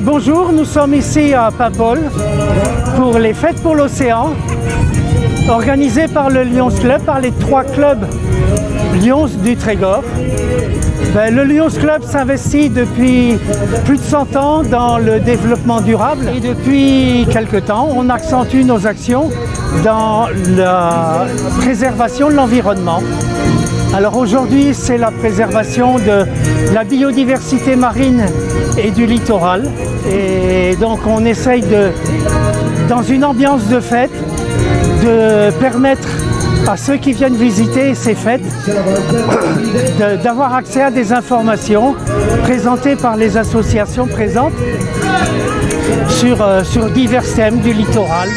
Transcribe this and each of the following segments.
Bonjour, nous sommes ici à Paimpol pour les Fêtes pour l'Océan, organisées par le Lions Club, par les 3 clubs Lions du Trégor. Le Lions Club s'investit depuis plus de 100 ans dans le développement durable et depuis quelque temps, on accentue nos actions dans la préservation de l'environnement. Alors aujourd'hui, c'est la préservation de la biodiversité marine et du littoral. Et donc on essaye dans une ambiance de fête, de permettre à ceux qui viennent visiter ces fêtes d'avoir accès à des informations présentées par les associations présentes sur divers thèmes du littoral.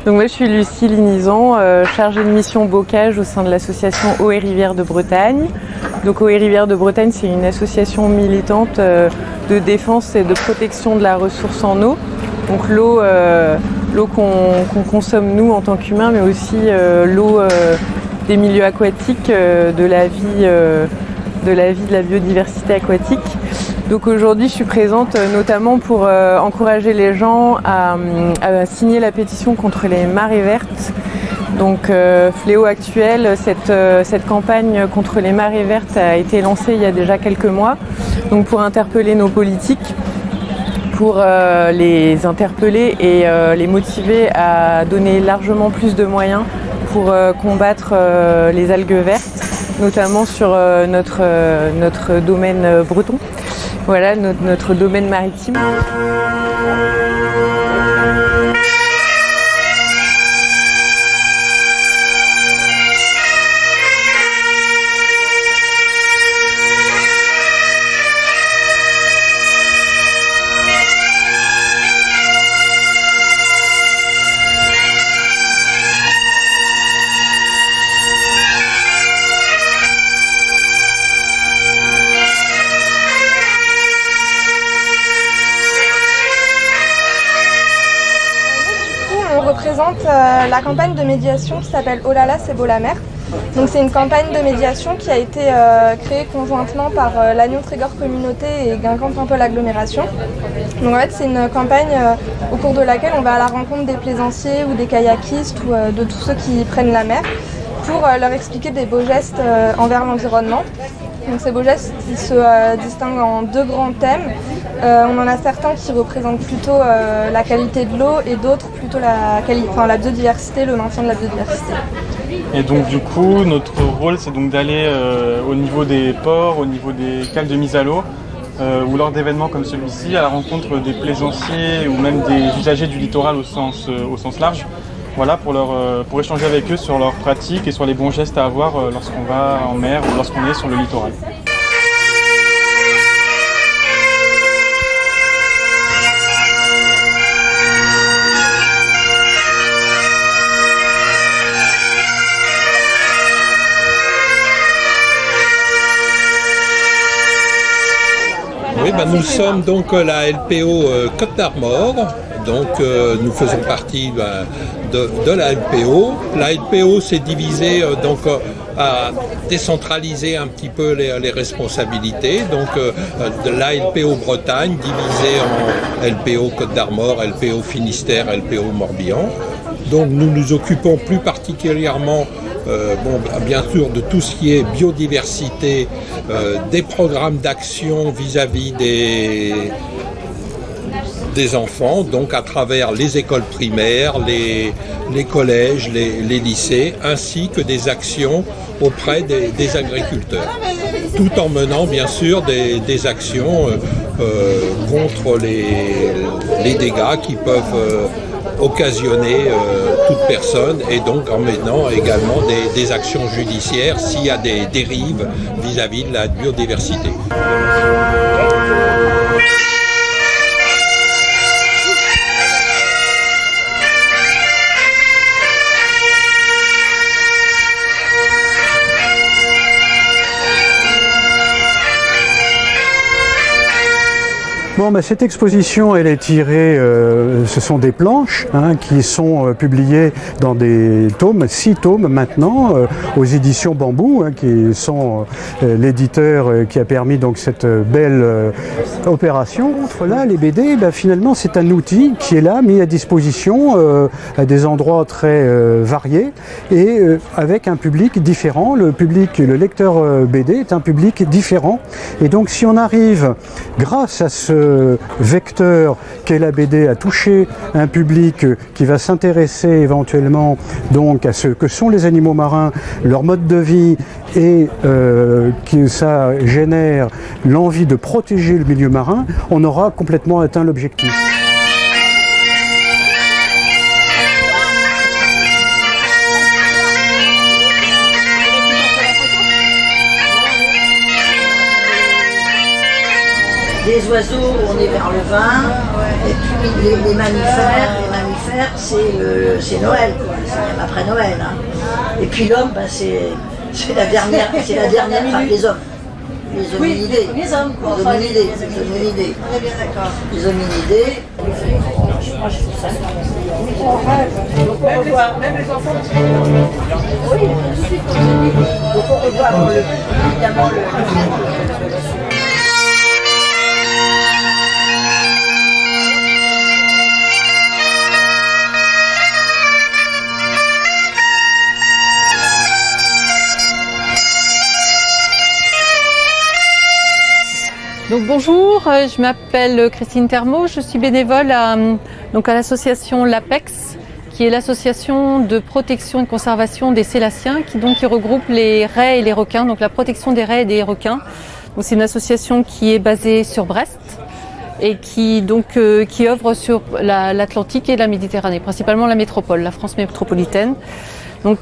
Donc moi je suis Lucie Linizan, chargée de mission bocage au sein de l'association Eau et Rivières de Bretagne. Donc Eau et Rivières de Bretagne, c'est une association militante de défense et de protection de la ressource en eau. Donc l'eau qu'on consomme nous en tant qu'humains, mais aussi l'eau des milieux aquatiques, de la vie de la biodiversité aquatique. Donc aujourd'hui, je suis présente notamment pour encourager les gens à signer la pétition contre les marées vertes. Donc fléau actuel, cette campagne contre les marées vertes a été lancée il y a déjà quelques mois. Donc pour interpeller nos politiques, pour les interpeller et les motiver à donner largement plus de moyens pour combattre les algues vertes, notamment sur notre domaine breton. Voilà notre domaine maritime. Représente la campagne de médiation qui s'appelle Oh là là, c'est beau la mer. Donc c'est une campagne de médiation qui a été créée conjointement par l'Agnon Trégor Communauté et Guingamp Paimpol Agglomération. Donc en fait c'est une campagne au cours de laquelle on va à la rencontre des plaisanciers ou des kayakistes ou de tous ceux qui prennent la mer pour leur expliquer des beaux gestes envers l'environnement. Donc ces beaux gestes ils se distinguent en 2 grands thèmes. On en a certains qui représentent plutôt la qualité de l'eau et d'autres plutôt la biodiversité, le maintien de la biodiversité. Et donc du coup, notre rôle c'est donc d'aller au niveau des ports, au niveau des cales de mise à l'eau, ou lors d'événements comme celui-ci, à la rencontre des plaisanciers ou même des usagers du littoral au sens large. Voilà, pour échanger avec eux sur leurs pratiques et sur les bons gestes à avoir lorsqu'on va en mer ou lorsqu'on est sur le littoral. Oui, nous sommes donc la LPO Côte d'Armor, donc nous faisons partie de la LPO. La LPO s'est divisée à décentraliser un petit peu les responsabilités, donc de la LPO Bretagne divisée en LPO Côte d'Armor, LPO Finistère, LPO Morbihan. Donc nous nous occupons plus particulièrement bien sûr de tout ce qui est biodiversité, des programmes d'action vis-à-vis des enfants, donc à travers les écoles primaires, les collèges, les lycées, ainsi que des actions auprès des agriculteurs, tout en menant bien sûr des actions contre les dégâts qui peuvent occasionner toute personne, et donc en menant également des actions judiciaires s'il y a des dérives vis-à-vis de la biodiversité. Bon, cette exposition, elle est tirée, ce sont des planches qui sont publiées dans des tomes, 6 tomes maintenant, aux éditions Bambou, qui sont l'éditeur qui a permis donc cette belle opération. Là, les BD, finalement, c'est un outil qui est là, mis à disposition à des endroits très variés et avec un public différent. Le lecteur BD est un public différent. Et donc, si on arrive, grâce à ce vecteur qu'est la BD, à toucher un public qui va s'intéresser éventuellement donc à ce que sont les animaux marins, leur mode de vie, et que ça génère l'envie de protéger le milieu marin, on aura complètement atteint l'objectif. Les oiseaux, on est vers le vin, et puis les mammifères, c'est Noël, quoi. C'est même après Noël. Et puis l'homme, c'est la dernière, enfin, les hommes. Les hominidés. Oui, les hommes, quoi. Les hominidés. On est bien d'accord. Les hominidés. Moi, je fais ça. Donc on revoit, même les enfants. Oui, donc on revoit évidemment le Donc bonjour, je m'appelle Christine Termeau, je suis bénévole à l'association l'APEX, qui est l'association de protection et de conservation des sélaciens, qui regroupe les raies et les requins, donc la protection des raies et des requins. Donc c'est une association qui est basée sur Brest et qui œuvre sur l'Atlantique et la Méditerranée, principalement la métropole, la France métropolitaine. Donc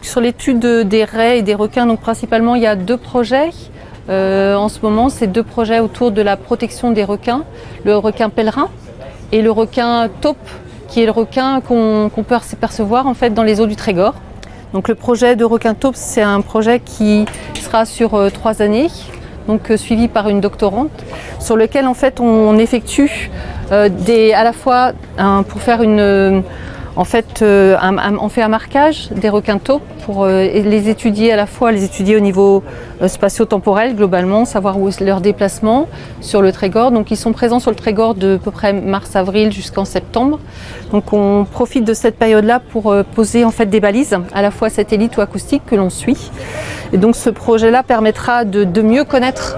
sur l'étude des raies et des requins, donc principalement il y a 2 projets. En ce moment, c'est 2 projets autour de la protection des requins, le requin pèlerin et le requin taupe, qui est le requin qu'on peut percevoir en fait dans les eaux du Trégor. Donc le projet de requin taupe, c'est un projet qui sera sur 3 années, donc suivi par une doctorante, sur lequel en fait on effectue à la fois pour faire on fait un marquage des requins taupes pour les étudier au niveau spatio-temporel globalement, savoir où est leur déplacement sur le Trégor. Donc ils sont présents sur le Trégor de à peu près mars-avril jusqu'en septembre. Donc on profite de cette période-là pour poser en fait des balises, à la fois satellites ou acoustiques que l'on suit. Et donc ce projet-là permettra de mieux connaître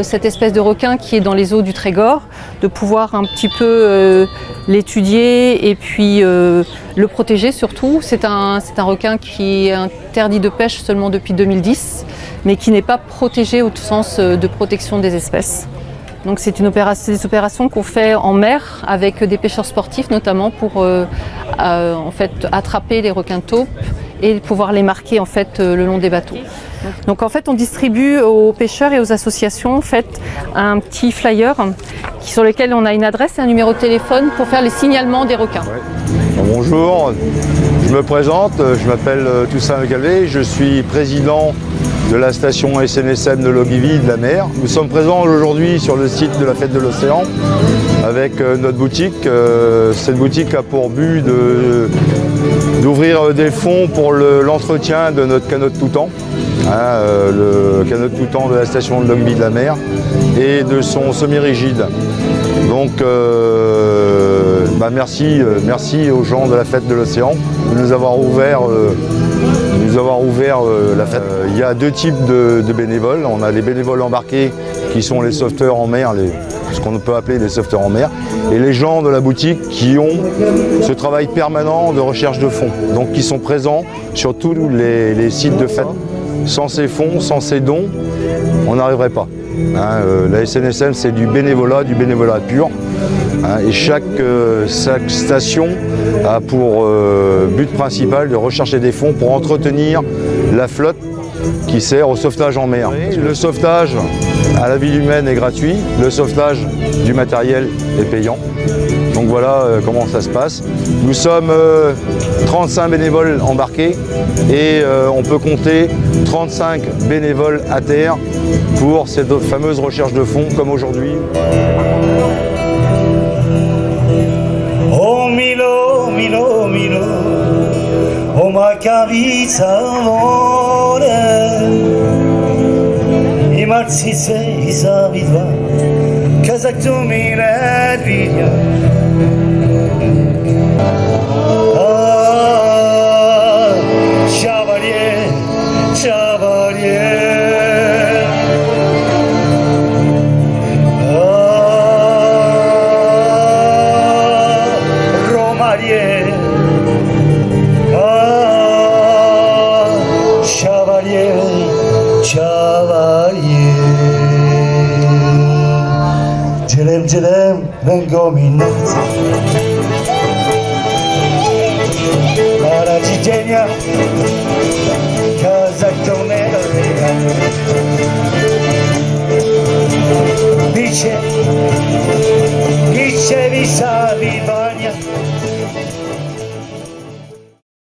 cette espèce de requin qui est dans les eaux du Trégor, de pouvoir un petit peu l'étudier et puis le protéger surtout. C'est un requin qui est interdit de pêche seulement depuis 2010, mais qui n'est pas protégé au sens de protection des espèces. Donc c'est des opérations qu'on fait en mer avec des pêcheurs sportifs notamment pour en fait attraper les requins taupes et pouvoir les marquer en fait le long des bateaux. Donc en fait on distribue aux pêcheurs et aux associations en fait un petit flyer sur lequel on a une adresse et un numéro de téléphone pour faire les signalements des requins. Ouais. Bonjour, je me présente, je m'appelle Toussaint Le Calvé, je suis président de la station SNSM de Logivi de la mer. Nous sommes présents aujourd'hui sur le site de la Fête de l'Océan avec notre boutique. Cette boutique a pour but d'ouvrir des fonds pour l'entretien de notre canot de Toutan, le canot de Toutan de la station de Logivi de la mer et de son semi-rigide. Donc merci aux gens de la Fête de l'Océan de nous avoir ouvert avoir ouvert la fête. Il y a deux types de bénévoles. On a les bénévoles embarqués qui sont les sauveteurs en mer, ce qu'on peut appeler les sauveteurs en mer, et les gens de la boutique qui ont ce travail permanent de recherche de fonds, donc qui sont présents sur tous les sites de fête. Sans ces fonds, sans ces dons, on n'arriverait pas. La SNSM, c'est du bénévolat pur. Et chaque station a pour but principal de rechercher des fonds pour entretenir la flotte qui sert au sauvetage en mer. Le sauvetage à la vie humaine est gratuit, le sauvetage du matériel est payant. Donc voilà comment ça se passe. Nous sommes 35 bénévoles embarqués et on peut compter 35 bénévoles à terre pour cette fameuse recherche de fonds comme aujourd'hui. Oh Milo, Milo, Milo, oh ma cavita amore, I marzi sei sabidva, casa tu mi redviglia. Ah, Chevalier, Chevalier. Celem vengo minati Mara Cicenia Kazakhtone